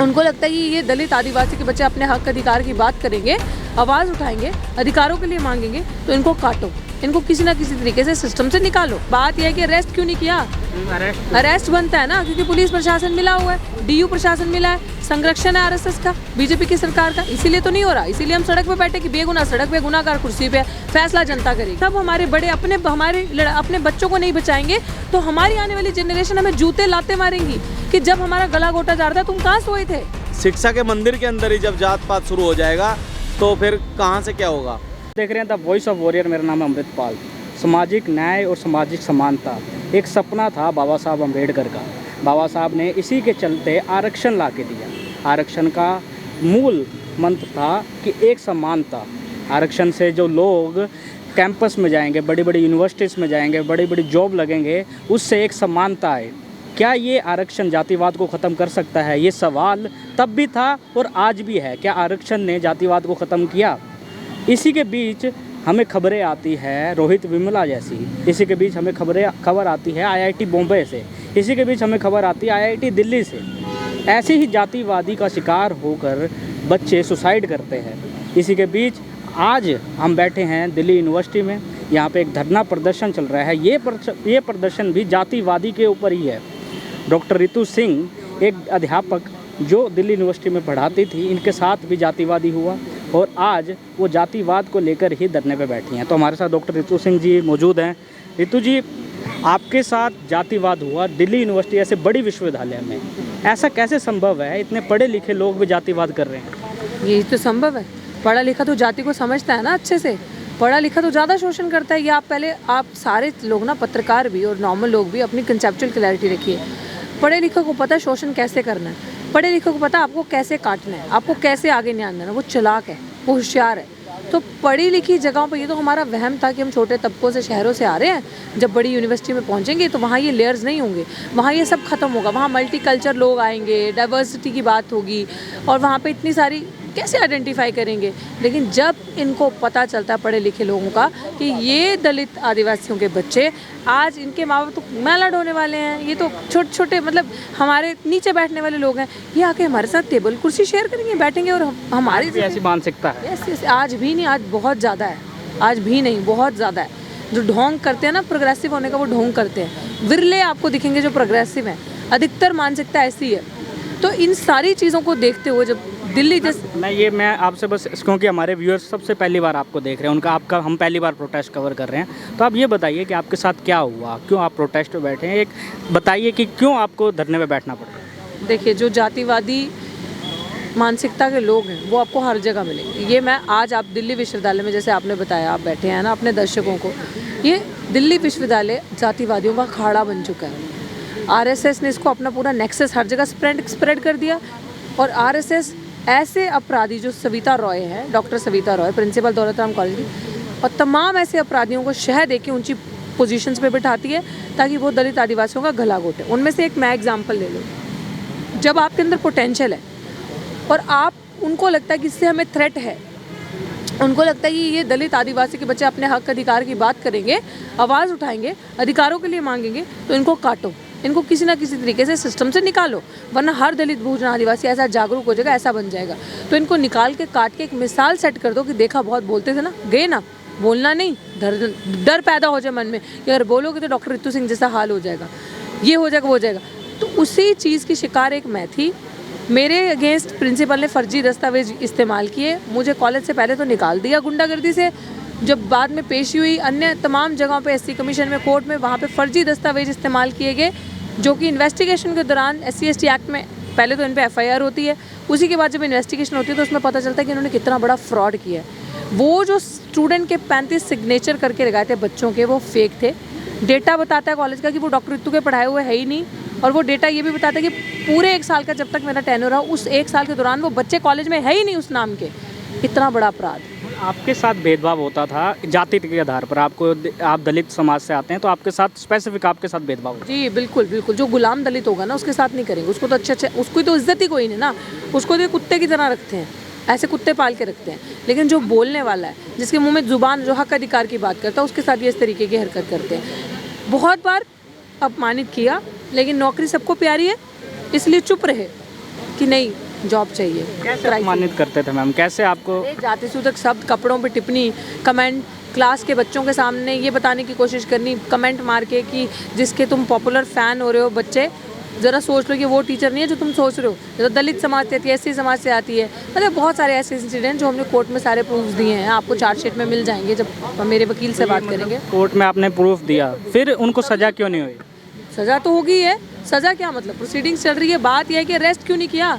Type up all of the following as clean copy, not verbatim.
उनको लगता है कि ये दलित आदिवासी के बच्चे अपने हक अधिकार की बात करेंगे, आवाज़ उठाएंगे, अधिकारों के लिए मांगेंगे, तो इनको काटो, इनको किसी ना किसी तरीके से सिस्टम से निकालो। बात यह है कि अरेस्ट क्यों नहीं किया? अरेस्ट बनता है ना, क्योंकि पुलिस प्रशासन मिला हुआ है, डीयू प्रशासन मिला है, संरक्षण है आरएसएस का, बीजेपी की सरकार का, इसीलिए तो नहीं हो रहा। इसीलिए हम सड़क पे बैठे कि बेगुनाह सड़क पे, गुनाहगार कुर्सी पे, फैसला जनता करेगी। तब हमारे बड़े अपने बच्चों को नहीं बचाएंगे तो हमारी आने वाली जनरेशन हमें जूते लाते मारेंगी कि जब हमारा गला घोटा जा रहा था तुम कहाँ सोए थे। शिक्षा के मंदिर के अंदर ही जब जात पात शुरू हो जाएगा तो फिर कहाँ से क्या होगा। देख रहे हैं द वॉइस ऑफ वॉरियर। मेरा नाम है अमृतपाल। सामाजिक न्याय और सामाजिक समानता एक सपना था बाबा साहब अम्बेडकर का। बाबा साहब ने इसी के चलते आरक्षण ला के दिया। आरक्षण का मूल मंत्र था कि एक समानता। आरक्षण से जो लोग कैंपस में जाएंगे, बड़ी बड़ी यूनिवर्सिटीज़ में जाएंगे, बड़ी बड़ी जॉब लगेंगे, उससे एक समानता है। क्या ये आरक्षण जातिवाद को ख़त्म कर सकता है? ये सवाल तब भी था और आज भी है। क्या आरक्षण ने जातिवाद को ख़त्म किया? इसी के बीच हमें खबरें आती है रोहित विमला जैसी, इसी के बीच हमें खबर आती है आईआईटी बॉम्बे से, इसी के बीच हमें खबर आती है आईआईटी दिल्ली से। ऐसे ही जातिवादी का शिकार होकर बच्चे सुसाइड करते हैं। इसी के बीच आज हम बैठे हैं दिल्ली यूनिवर्सिटी में, यहाँ पे एक धरना प्रदर्शन चल रहा है। ये प्रदर्शन भी जातिवादी के ऊपर ही है। डॉक्टर रितु सिंह एक अध्यापक जो दिल्ली यूनिवर्सिटी में पढ़ाती थी, इनके साथ भी जातिवादी हुआ और आज वो जातिवाद को लेकर ही धरने पे बैठी हैं। तो हमारे साथ डॉक्टर रितु सिंह जी मौजूद हैं। रितु जी, आपके साथ जातिवाद हुआ दिल्ली यूनिवर्सिटी ऐसे बड़ी विश्वविद्यालय में, ऐसा कैसे संभव है? इतने पढ़े लिखे लोग भी जातिवाद कर रहे हैं। यही तो संभव है। पढ़ा लिखा तो जाति को समझता है ना अच्छे से, पढ़ा लिखा तो ज़्यादा शोषण करता है। ये आप सारे लोग ना, पत्रकार भी और नॉर्मल लोग भी, अपनी कंसेप्चुअल क्लैरिटी रखिए। पढ़े लिखे को पता है शोषण कैसे करना है, पढ़े लिखे को पता है आपको कैसे काटना है, आपको कैसे आगे नहीं आना है। वो चालाक है, वो होशियार है। तो पढ़ी लिखी जगहों पर ये तो हमारा वहम था कि हम छोटे तबकों से, शहरों से आ रहे हैं, जब बड़ी यूनिवर्सिटी में पहुंचेंगे तो वहाँ ये लेयर्स नहीं होंगे, वहाँ ये सब खत्म होगा, वहाँ मल्टी कल्चर लोग आएंगे, डाइवर्सिटी की बात होगी और वहाँ पे इतनी सारी कैसे आइडेंटिफाई करेंगे। लेकिन जब इनको पता चलता है पढ़े लिखे लोगों का कि ये दलित आदिवासियों के बच्चे, आज इनके माँ बाप तो मैला ढोने वाले हैं, ये तो छोटे छोटे मतलब हमारे नीचे बैठने वाले लोग हैं, ये आके हमारे साथ टेबल कुर्सी शेयर करेंगे, बैठेंगे और हमारी ऐसी मानसिकता है। यस, आज भी नहीं, आज बहुत ज़्यादा है, आज भी नहीं बहुत ज़्यादा है। जो ढोंग करते हैं ना प्रोग्रेसिव होने का, वो ढोंग करते हैं। विरले आपको दिखेंगे जो प्रोग्रेसिव हैं, अधिकतर मानसिकता ऐसी है। तो इन सारी चीज़ों को देखते हुए जब दिल्ली मैं आपसे बस, क्योंकि हमारे व्यूअर्स सबसे पहली बार आपको देख रहे हैं, आपका हम पहली बार प्रोटेस्ट कवर कर रहे हैं, तो आप ये बताइए कि आपके साथ क्या हुआ, क्यों आप प्रोटेस्ट पे बैठे हैं? एक बताइए कि क्यों आपको धरने पे बैठना पड़ा। देखिए, जो जातिवादी मानसिकता के लोग हैं वो आपको हर जगह मिलेंगे। ये मैं आज आप दिल्ली विश्वविद्यालय में, जैसे आपने बताया, आप बैठे हैं ना अपने दर्शकों को, ये दिल्ली विश्वविद्यालय जातिवादियों का अखाड़ा बन चुका है। आरएसएस ने इसको अपना पूरा नेक्सस हर जगह स्प्रेड कर दिया और आरएसएस ऐसे अपराधी जो सविता रॉय है, doctor Savita Roy, principal Daulatram college की, और तमाम ऐसे अपराधियों को शह दे के ऊंची पोजीशंस पे बिठाती है ताकि वो दलित आदिवासियों का गला घोटे। उनमें से एक मैं एग्जांपल ले लूँ। जब आपके अंदर पोटेंशियल है और आप उनको लगता है कि इससे हमें थ्रेट है, उनको लगता है कि ये दलित आदिवासी के बच्चे अपने हक अधिकार की बात करेंगे, आवाज़ उठाएंगे, अधिकारों के लिए मांगेंगे, तो इनको काटो, इनको किसी ना किसी तरीके से सिस्टम से निकालो, वरना हर दलित बहुजन आदिवासी ऐसा जागरूक हो जाएगा, ऐसा बन जाएगा। तो इनको निकाल के काट के एक मिसाल सेट कर दो कि देखा, बहुत बोलते थे ना, गए ना, बोलना नहीं, डर पैदा हो जाए मन में कि अगर बोलोगे तो डॉक्टर रितु सिंह जैसा हाल हो जाएगा, ये हो जाएगा, वो हो जाएगा। तो उसी चीज़ की शिकार एक मैं थी। मेरे अगेंस्ट प्रिंसिपल ने फर्जी दस्तावेज इस्तेमाल किए, मुझे कॉलेज से पहले तो निकाल दिया गुंडागर्दी से। जब बाद में पेशी हुई अन्य तमाम जगहों पे, एससी कमीशन में, कोर्ट में, वहाँ पे फर्जी दस्तावेज इस्तेमाल किए गए, जो कि इन्वेस्टिगेशन के दौरान SC/ST एक्ट में पहले तो इन पे FIR होती है, उसी के बाद जब इन्वेस्टिगेशन होती है तो उसमें पता चलता है कि इन्होंने कितना बड़ा फ्रॉड किया है। वो जो स्टूडेंट के 35 सिग्नेचर करके लगाए थे बच्चों के, वो फेक थे। डेटा बताता है कॉलेज का कि वो डॉक्टर रितु के पढ़ाए हुए है ही नहीं, और वो डेटा ये भी बताता है कि पूरे 1 साल का जब तक मेरा टेन्योर रहा, उस 1 साल के दौरान वो बच्चे कॉलेज में है ही नहीं उस नाम के। इतना बड़ा अपराध। आपके साथ भेदभाव होता था जाति के आधार पर, आप दलित समाज से आते हैं तो आपके साथ स्पेसिफिक आपके साथ भेदभाव होता है? जी बिल्कुल बिल्कुल। जो गुलाम दलित होगा ना उसके साथ नहीं करेंगे, उसको तो अच्छे उसको तो इज्जत ही कोई नहीं ना, उसको तो कुत्ते की तरह रखते हैं, ऐसे कुत्ते पाल के रखते हैं। लेकिन जो बोलने वाला है, जिसके मुंह में जुबान, जो हक अधिकार की बात करता है, उसके साथ ये इस तरीके की हरकत करते हैं। बहुत बार अपमानित किया, लेकिन नौकरी सबको प्यारी है, इसलिए चुप रहे कि नहीं, जॉब चाहिए। कैसे अपमानित करते थे मैम, कैसे आपको? जाति सूचक शब्द, कपड़ों पे टिप्पणी, कमेंट, क्लास के बच्चों के सामने ये बताने की कोशिश करनी कमेंट मार के कि जिसके तुम पॉपुलर फ़ैन हो रहे हो बच्चे, ज़रा सोच लो कि वो टीचर नहीं है जो तुम सोच रहे हो, जो दलित समाज से आती है, एससी समाज से आती है। मतलब बहुत सारे ऐसे इंसिडेंट जो हमने कोर्ट में सारे प्रूफ दिए हैं, आपको चार्जशीट में मिल जाएंगे जब मेरे वकील से बात करेंगे। कोर्ट में आपने प्रूफ दिया, फिर उनको सज़ा क्यों नहीं हुई? सज़ा तो होगी है, सज़ा क्या मतलब, प्रोसीडिंग्स चल रही है। बात यह है कि अरेस्ट क्यों नहीं किया?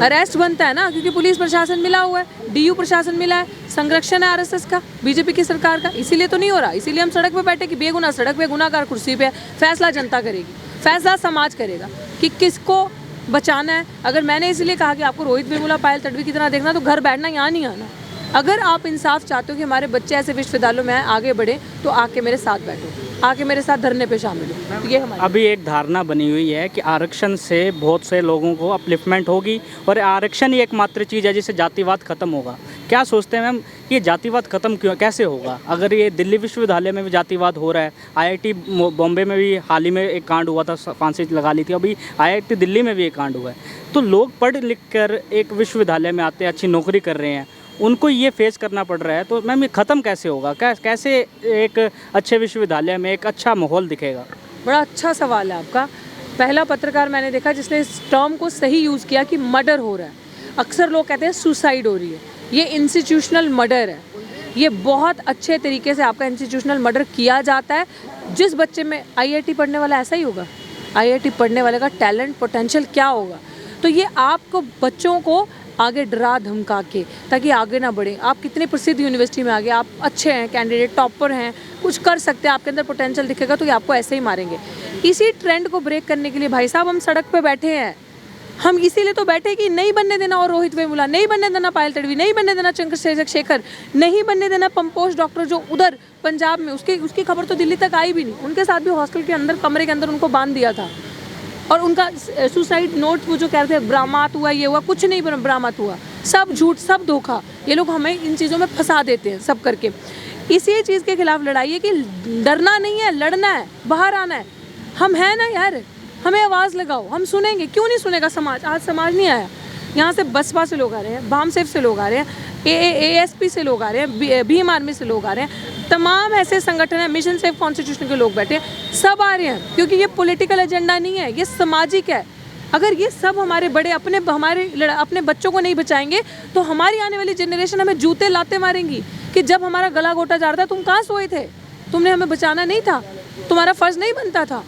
अरेस्ट बनता है ना, क्योंकि पुलिस प्रशासन मिला हुआ है, डीयू प्रशासन मिला है, संरक्षण है आरएसएस का, बीजेपी की सरकार का, इसीलिए तो नहीं हो रहा। इसीलिए हम सड़क पे बैठे कि बेगुनाह सड़क पे, गुनाहगार कुर्सी पे। फैसला जनता करेगी, फैसला समाज करेगा कि किसको बचाना है। अगर मैंने इसलिए कहा कि आपको रोहित वेमुला, पायल तडवी की तरह देखना, तो घर बैठना, यहाँ नहीं आना। अगर आप इंसाफ चाहते हो कि हमारे बच्चे ऐसे विश्वविद्यालयों में आगे बढ़े, तो आके मेरे साथ बैठो, आके मेरे साथ धरने पे शामिल हो। तो ये हमारी अभी एक धारणा बनी हुई है कि आरक्षण से बहुत से लोगों को अपलिफ्टमेंट होगी और आरक्षण ही एकमात्र चीज़ है जिससे जातिवाद खत्म होगा। क्या सोचते हैं मैम, ये जातिवाद खत्म क्यों, कैसे होगा? अगर ये दिल्ली विश्वविद्यालय में भी जातिवाद हो रहा है, IIT बॉम्बे में भी हाल ही में एक कांड हुआ था, फांसी लगा ली थी, अभी IIT दिल्ली में भी एक कांड हुआ है। तो लोग पढ़ लिख कर एक विश्वविद्यालय में आते हैं, अच्छी नौकरी कर रहे हैं, उनको ये फेस करना पड़ रहा है, तो मैम ये ख़त्म कैसे होगा? कैसे एक अच्छे विश्वविद्यालय में एक अच्छा माहौल दिखेगा? बड़ा अच्छा सवाल है आपका। पहला पत्रकार मैंने देखा जिसने इस टर्म को सही यूज़ किया कि मर्डर हो रहा है। अक्सर लोग कहते हैं सुसाइड हो रही है, ये इंस्टीट्यूशनल मर्डर है। ये बहुत अच्छे तरीके से आपका इंस्टीट्यूशनल मर्डर किया जाता है। जिस बच्चे में IIT पढ़ने वाला ऐसा ही होगा, IIT पढ़ने वाले का टैलेंट पोटेंशियल क्या होगा। तो ये आपको बच्चों को आगे डरा धमका के, ताकि आगे ना बढ़े। आप कितने प्रसिद्ध यूनिवर्सिटी में आ गए, आप अच्छे हैं, कैंडिडेट टॉपर हैं, कुछ कर सकते हैं, आपके अंदर पोटेंशियल दिखेगा, तो ये आपको ऐसे ही मारेंगे। इसी ट्रेंड को ब्रेक करने के लिए भाई साहब हम सड़क पे बैठे हैं। हम इसीलिए तो बैठे कि नहीं बनने देना और रोहित वेमुला, नहीं बनने देना पायल तडवी, नहीं बनने देना चंद्रशेखर, नहीं बनने देना पंपोज डॉक्टर जो उधर पंजाब में, उसकी खबर तो दिल्ली तक आई भी नहीं। उनके साथ भी हॉस्टल के अंदर, कमरे के अंदर उनको बांध दिया था। और उनका सुसाइड नोट, वो जो कह रहे थे बरामद हुआ, ये हुआ, कुछ नहीं बरामद हुआ, सब झूठ, सब धोखा। ये लोग हमें इन चीज़ों में फंसा देते हैं सब करके। इसी चीज़ के खिलाफ लड़ाई है कि डरना नहीं है, लड़ना है, बाहर आना है। हम हैं ना यार, हमें आवाज़ लगाओ, हम सुनेंगे। क्यों नहीं सुनेगा समाज? आज समाज नहीं आया। यहाँ से बसपा से लोग आ रहे हैं, भामसेफ से लोग आ रहे हैं, AASP से लोग आ रहे हैं, भीम आर्मी से लोग आ रहे हैं, तमाम ऐसे संगठन हैं, मिशन सेफ कॉन्स्टिट्यूशन के लोग बैठे हैं, सब आ रहे हैं। क्योंकि ये पॉलिटिकल एजेंडा नहीं है, ये सामाजिक है। अगर ये सब हमारे बड़े अपने बच्चों को नहीं बचाएंगे, तो हमारी आने वाली जनरेशन हमें जूते लाते मारेंगी कि जब हमारा गला घोटा जा रहा था तुम कहाँ सोए थे, तुमने हमें बचाना नहीं था, तुम्हारा फ़र्ज़ नहीं बनता था।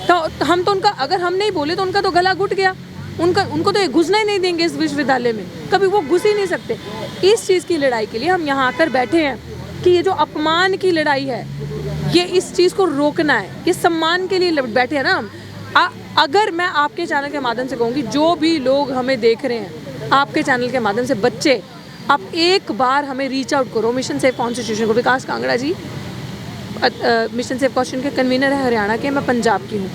तो हम तो उनका, अगर हम नहीं बोले तो उनका तो गला घुट गया। उनको तो ये घुसना ही नहीं देंगे इस विश्वविद्यालय में, कभी वो घुस ही नहीं सकते। इस चीज़ की लड़ाई के लिए हम यहाँ आकर बैठे हैं कि ये जो अपमान की लड़ाई है, ये इस चीज़ को रोकना है। ये सम्मान के लिए बैठे हैं ना हम। अगर मैं आपके चैनल के माध्यम से कहूँगी, जो भी लोग हमें देख रहे हैं आपके चैनल के माध्यम से, बच्चे, आप एक बार हमें रीच आउट करो, मिशन सेफ कॉन्स्टिट्यूशन को। विकास कांगड़ा जी मिशन सेफ कॉन्स्टिट्यूशन के कन्वीनर है हरियाणा के, मैं पंजाब की हूँ।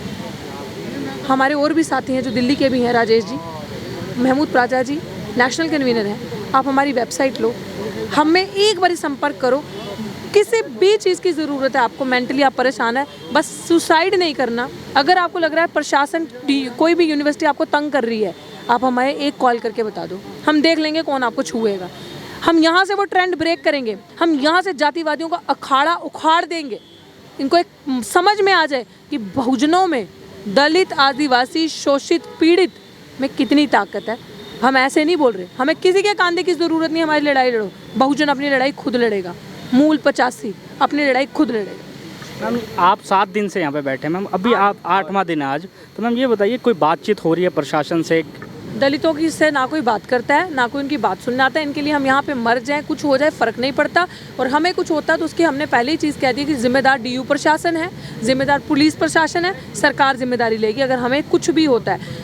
हमारे और भी साथी हैं जो दिल्ली के भी हैं, राजेश जी, महमूद प्राचा जी नेशनल कन्वीनर हैं। आप हमारी वेबसाइट लो, हमें एक बार संपर्क करो। किसी भी चीज़ की ज़रूरत है आपको, मेंटली आप परेशान है, बस सुसाइड नहीं करना। अगर आपको लग रहा है प्रशासन, कोई भी यूनिवर्सिटी आपको तंग कर रही है, आप हमें एक कॉल करके बता दो, हम देख लेंगे कौन आपको छुएगा। हम यहाँ से वो ट्रेंड ब्रेक करेंगे, हम यहाँ से जातिवादियों का अखाड़ा उखाड़ देंगे। इनको एक समझ में आ जाए कि बहुजनों में, दलित, आदिवासी, शोषित, पीड़ित में कितनी ताकत है। हम ऐसे नहीं बोल रहे, हमें किसी के कांधे की ज़रूरत नहीं, हमारी लड़ाई लड़ो। बहुजन अपनी लड़ाई खुद लड़ेगा, मूल 85 अपनी लड़ाई खुद लड़ेगा। मैम आप 7 दिन से यहाँ पे बैठे, मैम अभी आप 8वां दिन आज, तो मैम ये बताइए, कोई बातचीत हो रही है प्रशासन से? दलितों की से ना कोई बात करता है, ना कोई उनकी बात सुनने आता है। इनके लिए हम यहाँ पे मर जाएं, कुछ हो जाए, फ़र्क नहीं पड़ता। और हमें कुछ होता है तो उसकी हमने पहले ही चीज़ कह दी कि जिम्मेदार DU प्रशासन है, जिम्मेदार पुलिस प्रशासन है, सरकार जिम्मेदारी लेगी अगर हमें कुछ भी होता है।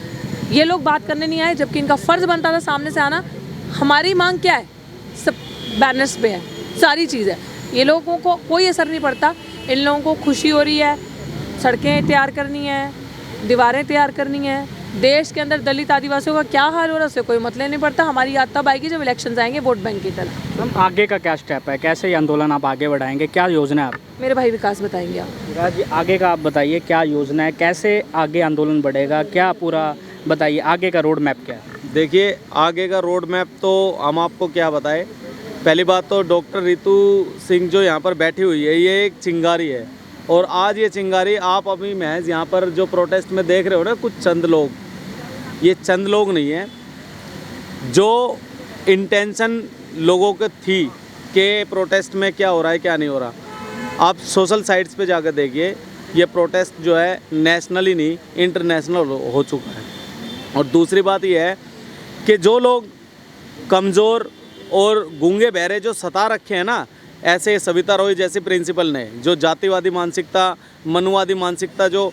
ये लोग बात करने नहीं आए, जबकि इनका फ़र्ज़ बनता था सामने से आना। हमारी मांग क्या है? सब बैनर्स पे है, सारी चीज़ है। ये लोगों को कोई असर नहीं पड़ता। इन लोगों को खुशी हो रही है, सड़कें तैयार करनी है, दीवारें तैयार करनी है। देश के अंदर दलित आदिवासियों का क्या हाल हो रहा है उससे कोई मतलब नहीं पड़ता। हमारी याद तब आएगी जब इलेक्शन आएंगे वोट बैंक की तरह। हम आगे का क्या स्टेप है, कैसे ये आंदोलन आप आगे बढ़ाएंगे, क्या योजना है आप? मेरे भाई विकास बताएंगे आप। विकास जी, आगे का आप बताइए, क्या योजना है, कैसे आगे आंदोलन बढ़ेगा, क्या पूरा बताइए, आगे का रोड मैप क्या है? देखिए आगे का रोड मैप तो हम आपको क्या बताएं। पहली बात तो डॉक्टर रितु सिंह जो यहाँ पर बैठी हुई है, ये एक चिंगारी है। और आज ये चिंगारी आप अभी महज यहाँ पर जो प्रोटेस्ट में देख रहे हो ना, कुछ चंद लोग, ये चंद लोग नहीं है। जो इंटेंशन लोगों को थी कि प्रोटेस्ट में क्या हो रहा है क्या नहीं हो रहा, आप सोशल साइट्स पे जाकर देखिए, ये प्रोटेस्ट जो है नेशनली नहीं इंटरनेशनल हो चुका है। और दूसरी बात ये है कि जो लोग कमज़ोर और गूंगे बहरे जो सता रखे हैं ना, ऐसे सविता रॉय जैसे प्रिंसिपल ने, जो जातिवादी मानसिकता, मनुवादी मानसिकता जो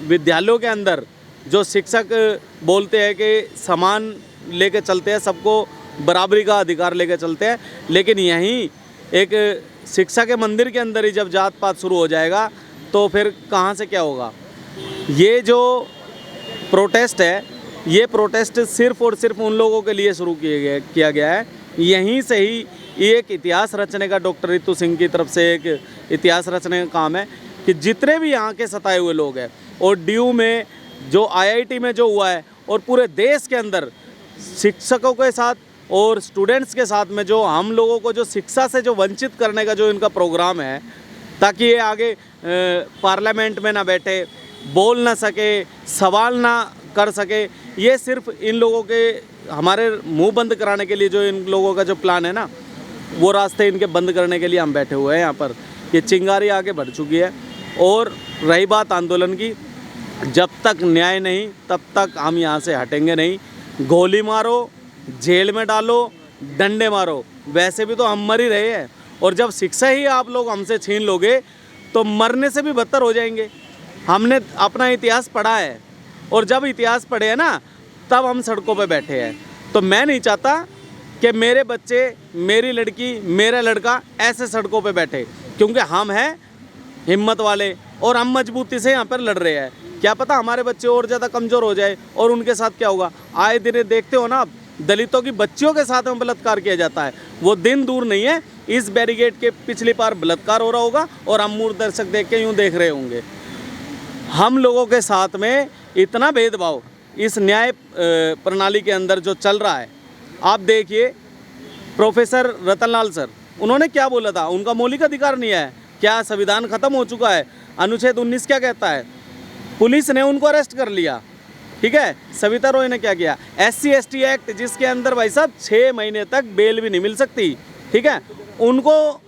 विद्यालयों के अंदर जो शिक्षक बोलते हैं कि समान लेके चलते हैं, सबको बराबरी का अधिकार लेके चलते हैं, लेकिन यहीं एक शिक्षा के मंदिर के अंदर ही जब जात पात शुरू हो जाएगा तो फिर कहाँ से क्या होगा। ये जो प्रोटेस्ट है, ये प्रोटेस्ट सिर्फ़ और सिर्फ उन लोगों के लिए शुरू किया गया है। यहीं से ही एक इतिहास रचने का डॉक्टर रितु सिंह की तरफ से एक इतिहास रचने का काम है कि जितने भी यहाँ के सताए हुए लोग हैं, और DU में जो IIT में जो हुआ है, और पूरे देश के अंदर शिक्षकों के साथ और स्टूडेंट्स के साथ में जो हम लोगों को जो शिक्षा से जो वंचित करने का जो इनका प्रोग्राम है, ताकि ये आगे पार्लियामेंट में ना बैठे, बोल ना सके, सवाल ना कर सके, ये सिर्फ इन लोगों के हमारे मुंह बंद कराने के लिए जो इन लोगों का जो प्लान है ना, वो रास्ते इनके बंद करने के लिए हम बैठे हुए हैं यहाँ पर। ये चिंगारी आगे बढ़ चुकी है। और रही बात आंदोलन की, जब तक न्याय नहीं तब तक हम यहाँ से हटेंगे नहीं। गोली मारो, जेल में डालो, डंडे मारो, वैसे भी तो हम मर ही रहे हैं। और जब शिक्षा ही आप लोग हमसे छीन लोगे तो मरने से भी बदतर हो जाएंगे। हमने अपना इतिहास पढ़ा है, और जब इतिहास पढ़े हैं ना, तब हम सड़कों पे बैठे हैं। तो मैं नहीं चाहता कि मेरे बच्चे, मेरी लड़की, मेरा लड़का ऐसे सड़कों पे बैठे, क्योंकि हम हैं हिम्मत वाले और हम मजबूती से यहाँ पर लड़ रहे हैं। क्या पता हमारे बच्चे और ज़्यादा कमज़ोर हो जाए और उनके साथ क्या होगा। आए दिन देखते हो ना, दलितों की बच्चियों के साथ में बलात्कार किया जाता है। वो दिन दूर नहीं है, इस बैरिकेड के पिछली पार बलात्कार हो रहा होगा और हम मूर्ख दर्शक देख के यूँ देख रहे होंगे। हम लोगों के साथ में इतना भेदभाव इस न्याय प्रणाली के अंदर जो चल रहा है। आप देखिए प्रोफेसर रतनलाल सर, उन्होंने क्या बोला था, उनका मौलिक अधिकार नहीं है क्या, संविधान ख़त्म हो चुका है। अनुच्छेद 19 क्या कहता है, पुलिस ने उनको अरेस्ट कर लिया, ठीक है। सविता रॉय ने क्या किया, SC ST एक्ट, जिसके अंदर भाई साहब 6 महीने तक बेल भी नहीं मिल सकती, ठीक है, उनको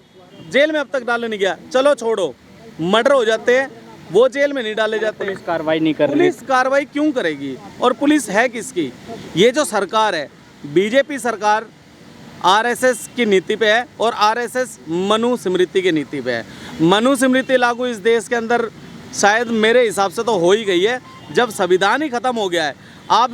जेल में अब तक डाले नहीं गया। चलो छोड़ो, मर्डर हो जाते हैं, वो जेल में नहीं डाले जाते। पुलिस कार्रवाई नहीं कर रही। पुलिस कार्रवाई क्यों करेगी, और पुलिस है किसकी। ये जो सरकार है, BJP सरकार RSS की नीति पे है, और RSS मनुस्मृति की नीति पे है। मनुस्मृति लागू इस देश के अंदर शायद मेरे हिसाब से तो हो ही गई है, जब संविधान ही ख़त्म हो गया है। आप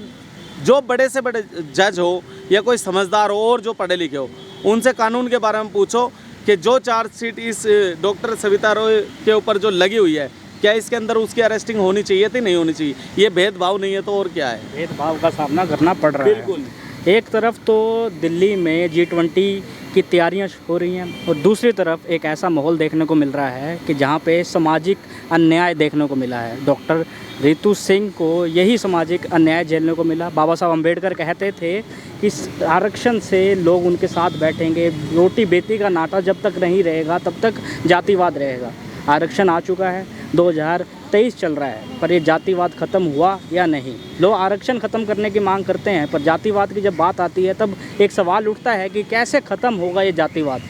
जो बड़े से बड़े जज हो या कोई समझदार हो और जो पढ़े लिखे हो, उनसे कानून के बारे में पूछो कि जो चार्जशीट इस डॉक्टर सविता रॉय के ऊपर जो लगी हुई है, क्या इसके अंदर उसकी अरेस्टिंग होनी चाहिए थी, नहीं होनी चाहिए। ये भेदभाव नहीं है तो और क्या है, भेदभाव का सामना करना पड़ रहा है। बिल्कुल। एक तरफ तो दिल्ली में G20 की तैयारियां हो रही हैं, और दूसरी तरफ एक ऐसा माहौल देखने को मिल रहा है कि जहां पे सामाजिक अन्याय देखने को मिला है। डॉक्टर रितु सिंह को यही सामाजिक अन्याय झेलने को मिला। बाबा साहब अम्बेडकर कहते थे कि आरक्षण से लोग उनके साथ बैठेंगे, रोटी बेटी का नाता जब तक नहीं रहेगा तब तक जातिवाद रहेगा। आरक्षण आ चुका है, 2023 चल रहा है, पर ये जातिवाद ख़त्म हुआ या नहीं। लोग आरक्षण ख़त्म करने की मांग करते हैं, पर जातिवाद की जब बात आती है तब एक सवाल उठता है कि कैसे ख़त्म होगा ये जातिवाद।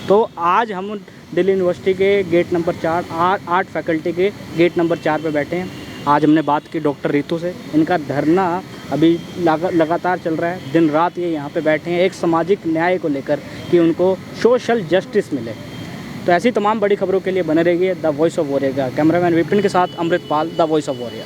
तो आज हम दिल्ली यूनिवर्सिटी के गेट नंबर 4, 8 फैकल्टी के गेट नंबर 4 पे बैठे हैं। आज हमने बात की डॉक्टर रितु से। इनका धरना अभी लगातार चल रहा है, दिन रात ये यहाँ पे बैठे हैं एक सामाजिक न्याय को लेकर कि उनको सोशल जस्टिस मिले। तो ऐसी तमाम बड़ी खबरों के लिए बने रहिए द वॉइस ऑफ वॉरियर का। कैमरामैन विपिन के साथ Amritpal, the voice of warrior.